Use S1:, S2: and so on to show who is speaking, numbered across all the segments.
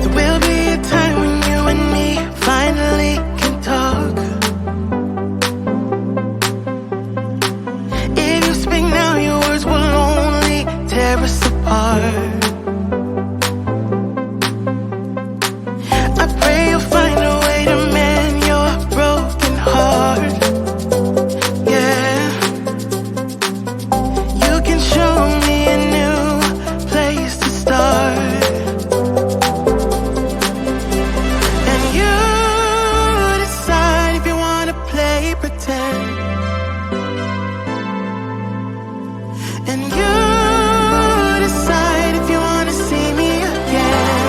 S1: There will be a time when you and me finally can talk. If you speak now, your words will only tear us apart. I pray you'll find a way to mend your broken heart. Yeah, you can show me a new place to start. And you decide if you wanna play pretend. And you decide if you wanna see me again.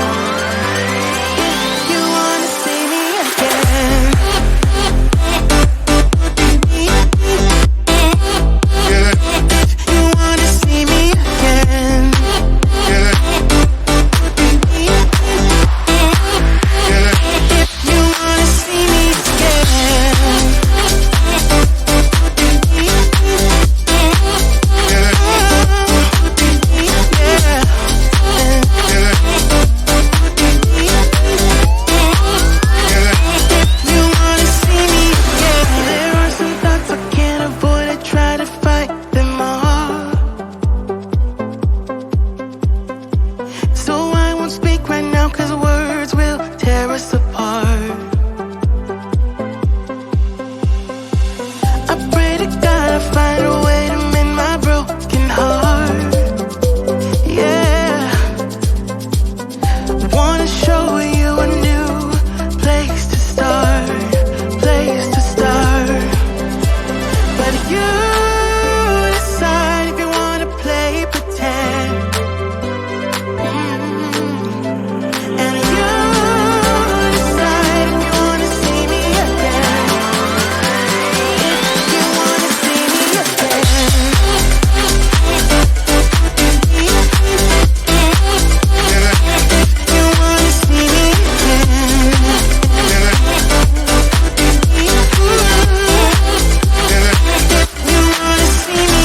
S1: If you wanna see me again. If you wanna see me again. If you wanna see me again. You wanna see me again. There are some thoughts I can't avoid. I try to fight them all. So I won't speak right now, 'cause words will tear us apart. I pray to God I find a way to mend my broken heart. Yeah, wanna show you a new place to start, place to start. But you decide if you wanna play pretend. And you decide if you wanna see me again. If you wanna see me again. If you wanna see me again. You wanna see me again. You wanna see me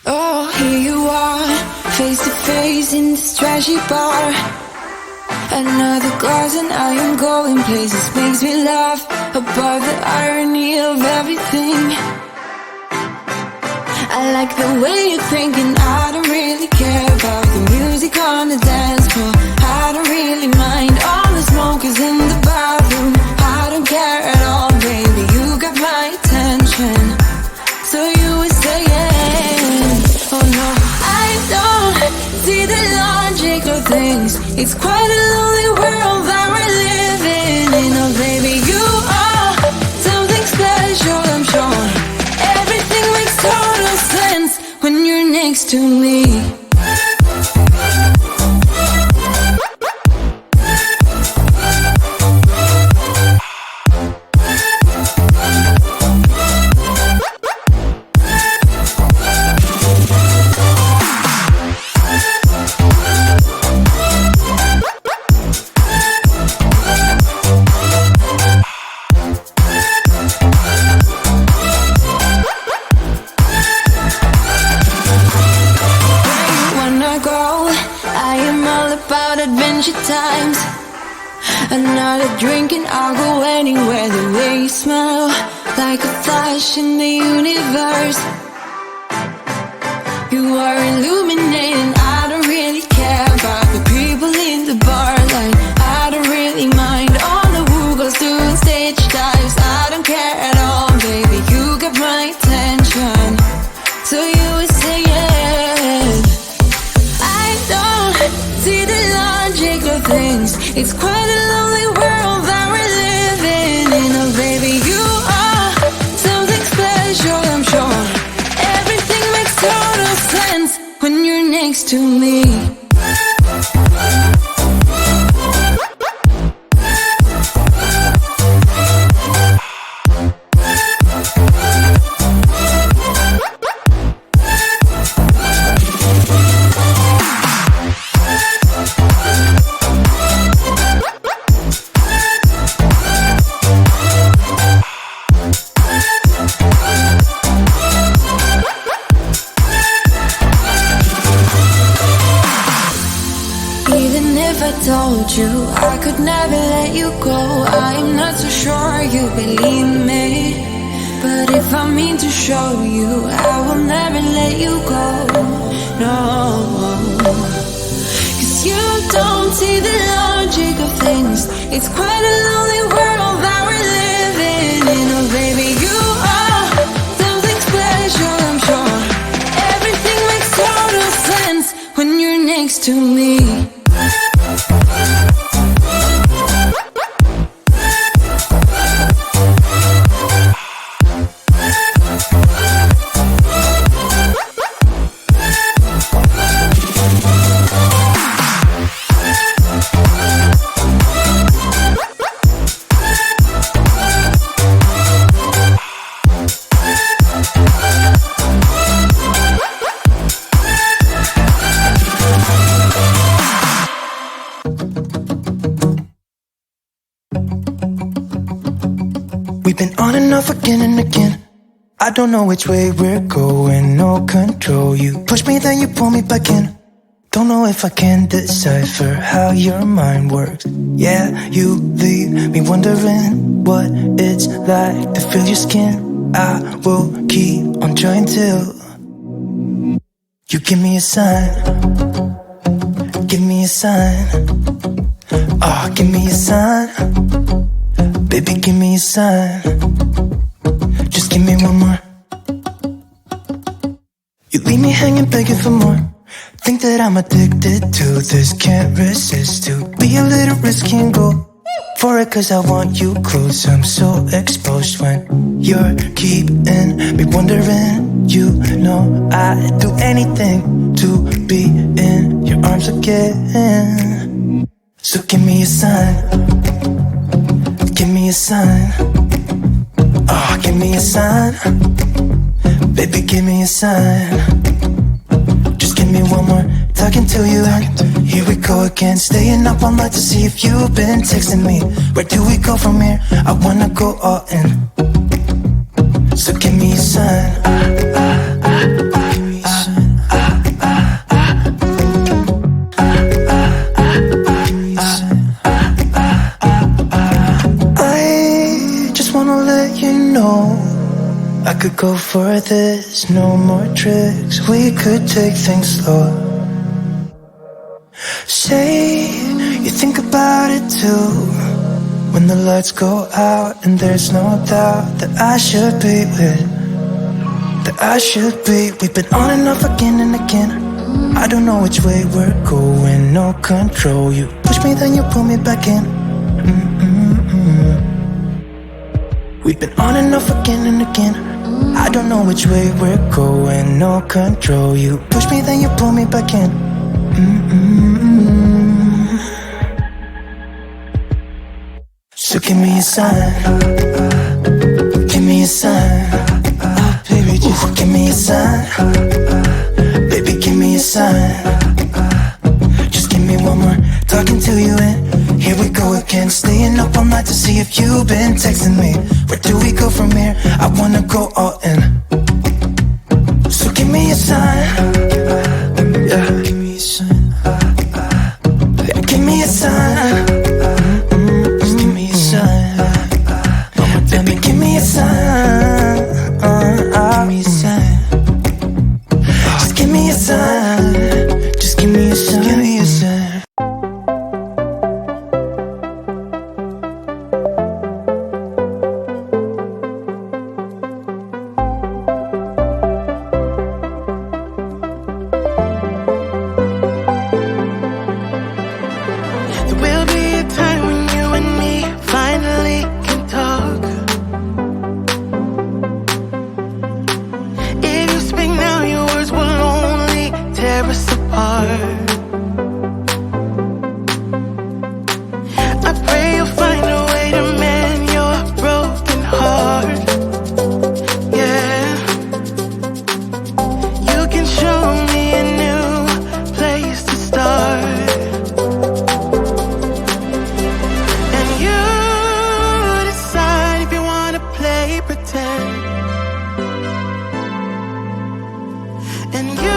S2: Oh, here you are, face to face in this trashy bar. Another glass and I am going places. Makes me laugh above the irony of everything. I like the way you're thinking. I don't really care about the music on the dance floor. I don't really mind all the smokers in the bathroom. I don't care at all, baby. You got my attention. So you were saying, oh no, I don't see the logic of things. It's quite a lonely world that we're living in. Oh baby, you are something special, I'm sure. Everything makes total sense when you're next to me. Times another drink and I'll go anywhere. The way you smell, like a flash in the universe. You are illuminating. I don't really care about the people in the bar line. I don't really mind all the who goes doing stage dives. I don't care at all, baby. You got my attention. So you were saying, I don't see the logic of things. It's quite a lonely world that we're living in. Oh baby, you are something special, I'm sure. Everything makes sense next to me. Told you I could never let you go. I'm not so sure you believe me, but if I mean to show you, I will never let you go. No, 'cause you don't see the logic of things. It's quite a lonely world that we're living in. Oh baby, you are something special, I'm sure. Everything makes total sense when you're next to me.
S1: We've been on and off again and again. I don't know which way we're going, no control. You push me, then you pull me back in. Don't know if I can decipher how your mind works. Yeah, you leave me wondering what it's like to feel your skin. I will keep on trying till you give me a sign. Give me a sign. Oh, give me a sign. Baby, give me a sign. Just give me one more. You leave me hanging, begging for more. Think that I'm addicted to this, can't resist to be a little risky and go for it, 'cause I want you close. I'm so exposed when you're keeping me wondering. You know I'd do anything to be in your arms again. So give me a sign. Give me a sign. Oh, give me a sign. Baby, give me a sign. Just give me one more talking to you. Here we go again, staying up all night to see if you've been texting me. Where do we go from here? I wanna go all in. So give me a sign. I could go for this, no more tricks. We could take things slow. Say you think about it too. When the lights go out and there's no doubt that I should be with, that I should be. We've been on and off again and again. I don't know which way we're going, no control. You push me, then you pull me back in. We've been on and off again and again. I don't know which way we're going, no control. You push me, then you pull me back in. So give me a sign. Give me a sign. Oh, baby, just give me a sign. Baby, give me a sign. Just give me one more talking to you and here we go again, staying up all night to see if you've been texting me. Where do we go from here? I wanna go all in. So give me a sign. Yeah. Give me a sign. Yeah, give me a sign. Just give me a sign. Baby, give me a sign. Give me a sign. Just give me a sign. Just give me a sign. Give me a sign. heart. I pray you'll find a way to mend your broken heart. Yeah, you can show me a new place to start. And you decide if you wanna play pretend. And you